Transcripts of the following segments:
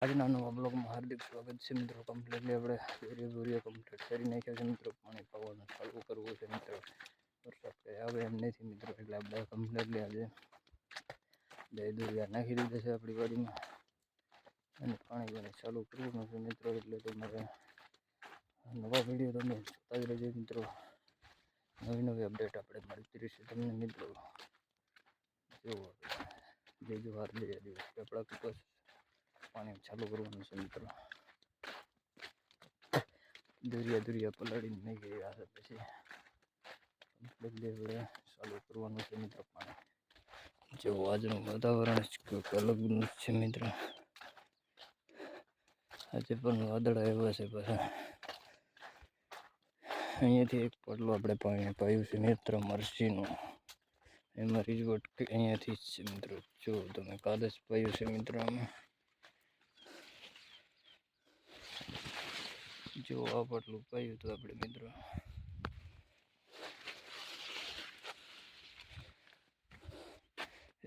આજના નવા બ્લોગમાં હાર્દિક સ્વાગત છે મિત્રો. કમ્પ્લીટલી આપણે દોરીઓ કમ્પ્લીટ કરી નાખ્યા છે મિત્રો. પાણી પાવાનું ચાલુ કરવું છે મિત્રો. વરસાદ કંઈ આવે એમ નથી મિત્રો, એટલે આપણે કમ્પ્લીટલી આજે બે દોરિયા નાખી દીધા છે આપણી વાડીમાં અને પાણી ચાલુ કરવું છે મિત્રો. એટલે તમારે નવા વિડીયો તમે જોતા જ રહેજો મિત્રો. નવી અપડેટ આપણે મળતી રહેશે તમને મિત્રો. જેવું જે જોવાર બે દિવસ આપણા કપાસ પાણી ચાલુ કરવાનું છે મિત્રો. દોરિયા પલાળીને નહીં ગયા છે, પછી કમ્પ્લીટલી ચાલુ કરવાનું છે મિત્રો. પાણી જેવું આજનું વાતાવરણ કંઈક અલગ છે મિત્રો. આજે પણ વાદળ આવ્યા છે, પછી અહીંયાથી એક પડલો આપણે પાણી પાયું છે મિત્ર મરસીનું. એમાં રીઝવટ અહીંયાથી જ છે મિત્રો. જો તમે કાલે જ પાયું છે મિત્રો. આમાં જો આ પટલું પાયું હતું આપણે મિત્રો.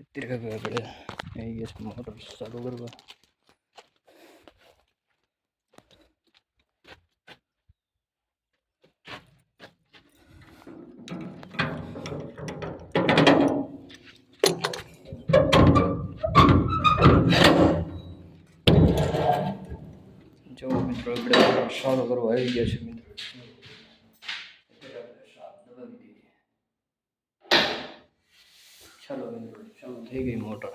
અત્યારે હવે આપણે અહીં ગેસ મોટર ચાલુ કરવા. જો મિત્રો આપણે ચાલુ કરવા આવી ગયા છે મિત્રો. ચાલો મિત્રો, ચાલુ થઈ ગઈ મોટર.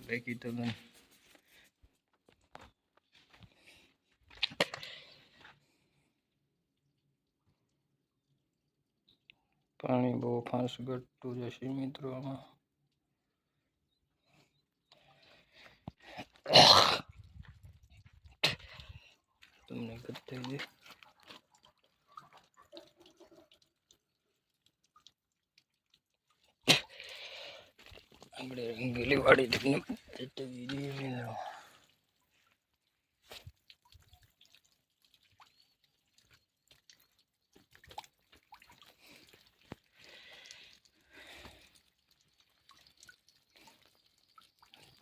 બાકી તો પાણી બહુ ફાસ્ટ ઘટતું જશે મિત્રો. આમાં તમને ઘટતી દે આપણે રંગીલી વાડી તમને બતાવી દઈએ મિત્રો.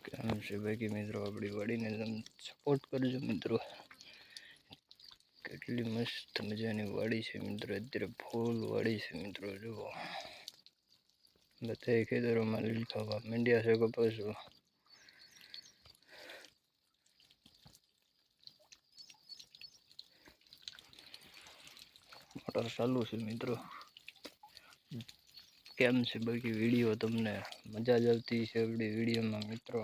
કેમ છે બાકી મિત્રો આપણી વાડીને તમે સપોર્ટ કરજો મિત્રો. કેટલી મસ્ત મજાની વાડી છે મિત્રો. અત્યારે ફૂલ વાડી છે મિત્રો. જુઓ બધા ખેતરોમાં લીલ ખાવા માંડ્યા છે કપાસો. મોટર ચાલુ છે મિત્રો. કેમ છે બાકી વિડીયો તમને મજા જ આવતી છે આપણી વિડીયોમાં મિત્રો.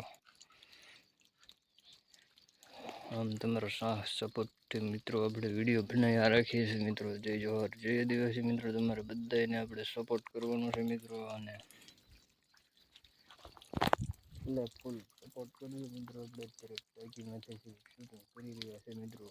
આમ તમારો સપોર્ટથી મિત્રો આપણે વિડીયો બનાવ્યા રાખીએ છીએ મિત્રો. જય જોહર જય આદિવાસી મિત્રો. તમારે બધાને આપણે સપોર્ટ કરવાનો છે મિત્રો. અને ફૂલ સપોર્ટ કરજો મિત્રો. આપણે અત્યારે બાકીમાંથી શૂટિંગ કરી રહ્યા છે મિત્રો.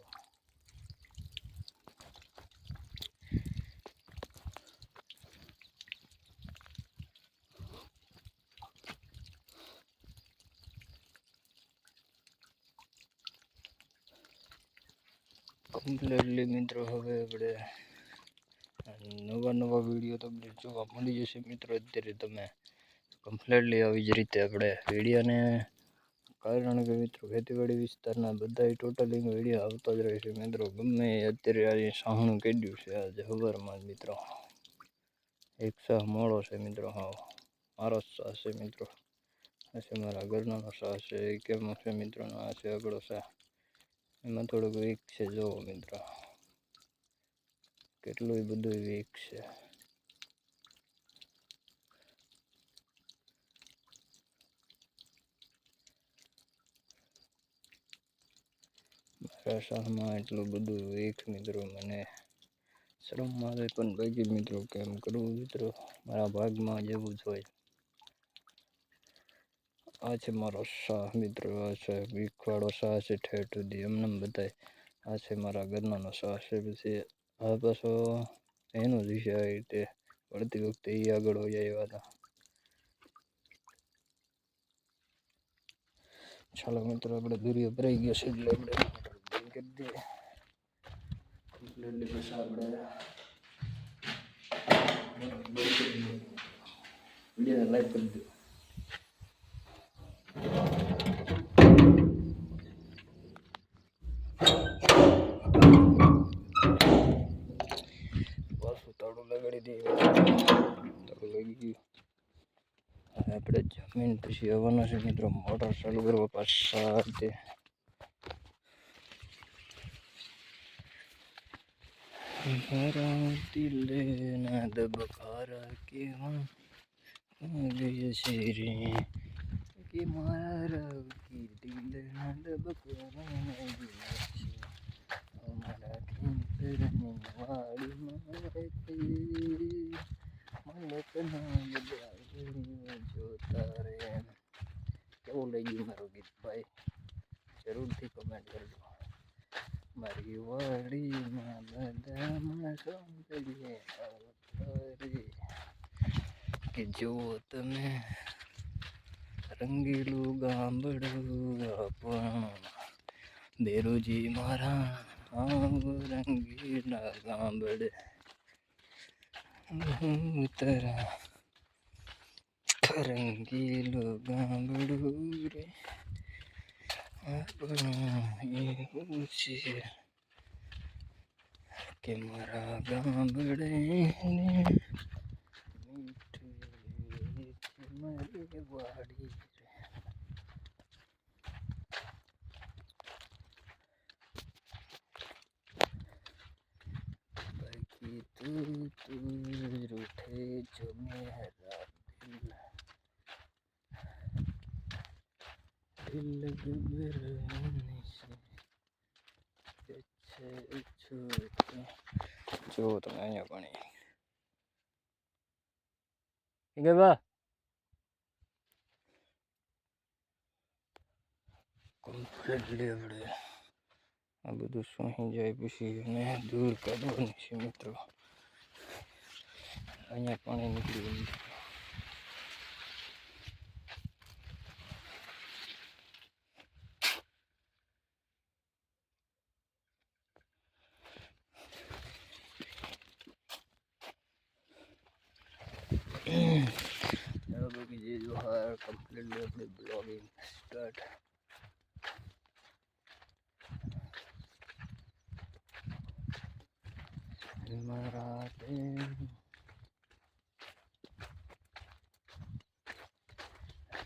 કમ્પ્લીટલી મિત્રો હવે આપણે નવા વિડીયો તમને જોવા મળી જશે મિત્રો. અત્યારે તમે કમ્પ્લીટલી આવી જ રીતે આપણે વિડીયોને, કારણ કે મિત્રો ખેતીવાડી વિસ્તારના બધા ટોટલી વિડીયો આવતા જ રહે છે મિત્રો. ગમે અત્યારે આજે સાહણું કાઢ્યું છે આજે સવારમાં મિત્રો. એક શાહ મોડો છે મિત્રો. હા, મારો શાહ છે મિત્રો. આ છે મારા ઘરનો શાહ છે. કેમ છે મિત્રો? આ છે આગળો શાહ. એમાં થોડુંક વીક છે જોવો મિત્રો. કેટલું બધું વીક છે. મારા શાહમાં એટલું બધું વીક મિત્રો. મને શરમ આવે પણ બાકી મિત્રો કેમ કરવું મિત્રો. મારા ભાગમાં જેવું જ હોય. આ છે મારો શાહ મિત્રો. આ છે વીકવાળો શાહ છે. ઠેઠ સુધી એમને બતાય. આ છે મારા ઘરનો શાહ છે. પછી આ પાછો એનો જ છે. આ રીતે વળતી વખતે એ આગળ હોય આવ્યા હતા. ચાલો મિત્રો આપણે દોરીઓ ભરાઈ ગયો છે એટલે આપણે બંધ કરી દઈએ. કમ્પ્લીટલી પછી આપણે વિડીયોને લાઈક કરી દો. મિનિટ પછી આવવાનો છે મિત્રો. મોટર ચાલુ કરવા પાછા તે મારા દિલે ના દબકારા કેવા ગઈ છે રે કે મારા દિલ ના દબકારા અમારા ખેતરની વાડીમાં મલકના બધા જોતા રે. કેવું લઈ ગયું મારું ગીત ભાઈ? જરૂરથી કમેન્ટ કરજો. મારી વાડીમાં બધામાં સૌંદર્ય અવતારે કે જો તમે રંગીલું ગામડું આપણું બેરુજી મારા રંગીલા ગામડે ઉતરા રંગીલું ગામડું રે આપણું એવું છે કે મારા ગામડે મીઠી મારી વાડી બાકી તું રૂઠે જો મેરા દિલ ગભરાને છે જો તમે અહીંયા પાણી કે બા કમ્પ્લીટલી આપણે આ બધું સોહી જાય પછી એને દૂર કાઢવાનું છે મિત્રો. અહીંયા પાણી નીકળી ચાલો બાકી જે જો હા કમ્પ્લીટલી આપણે બ્લોગિંગ સ્ટાર્ટ. મારા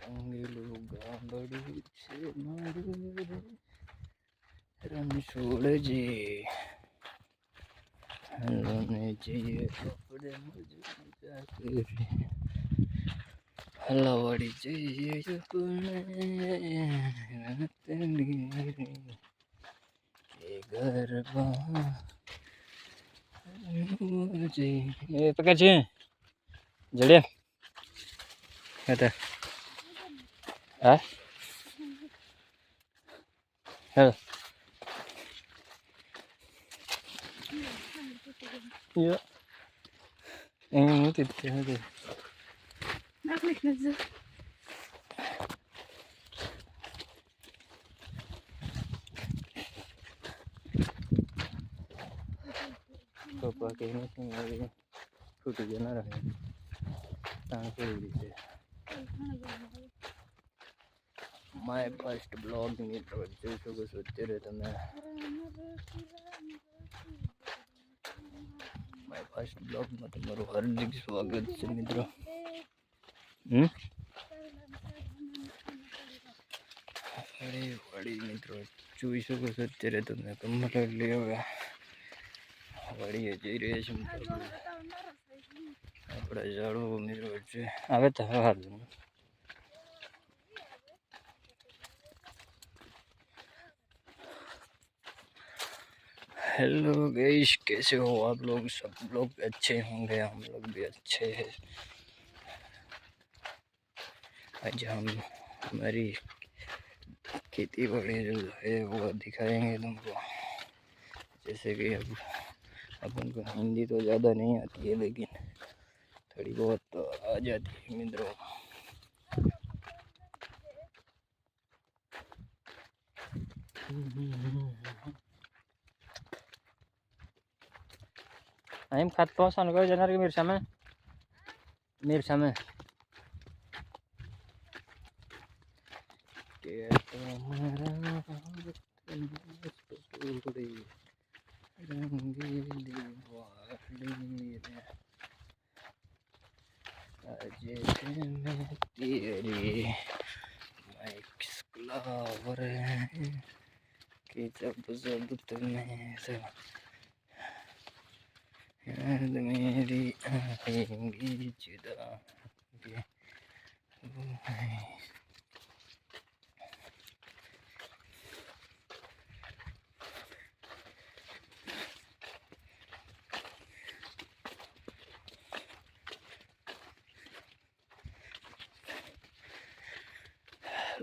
રંગીલું ગામડું છે મારું રણછોડજી હલોને જઈએ આપણે મજા કરી હલાવાડી જઈએ આપણે ગરબા એ પકડ છે જડ્યા હતા હા હા અહીં નથી હતી પપ્પા કઈ નથી છૂટી ગયા ના રહે ત્યાં કેવી રીતે માય ફર્સ્ટ બ્લોગ મિત્રો જોઈ શકો છો અત્યારે તમે. માય ફર્સ્ટ બ્લોગમાં તમારું હાર્દિક સ્વાગત છે મિત્રો. અરે વાડી મિત્રો જોઈ શકો છો અત્યારે તમે કમ્પ્લીટલી હવે વાડીએ જઈ રહ્યા છે મિત્રો. આપણા ઝાડવો મિત્રો છે આવે તો હા. हेलो गाइस, कैसे हो आप लोग? सब लोग अच्छे होंगे, हम लोग भी अच्छे हैं। आज हम हमारी खेती बाड़ी जो है वो दिखाएंगे तुमको। जैसे कि अब अपन को हिंदी तो ज़्यादा नहीं आती है लेकिन थोड़ी बहुत तो आ जाती है मित्रों। એમ ખાત પહોંચવાનું કયો જનાર કે મીર સામે કે તમારા રંગીલી વાડી આજે મેં તેરી फ्लावर है कि जब तुम्हें याद मेरी आएंगी जुदा ये वो है।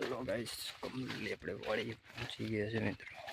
लो गाइस कम्प्लीटली આપણે વાડી પહોંચી ગયા છે મિત્રો।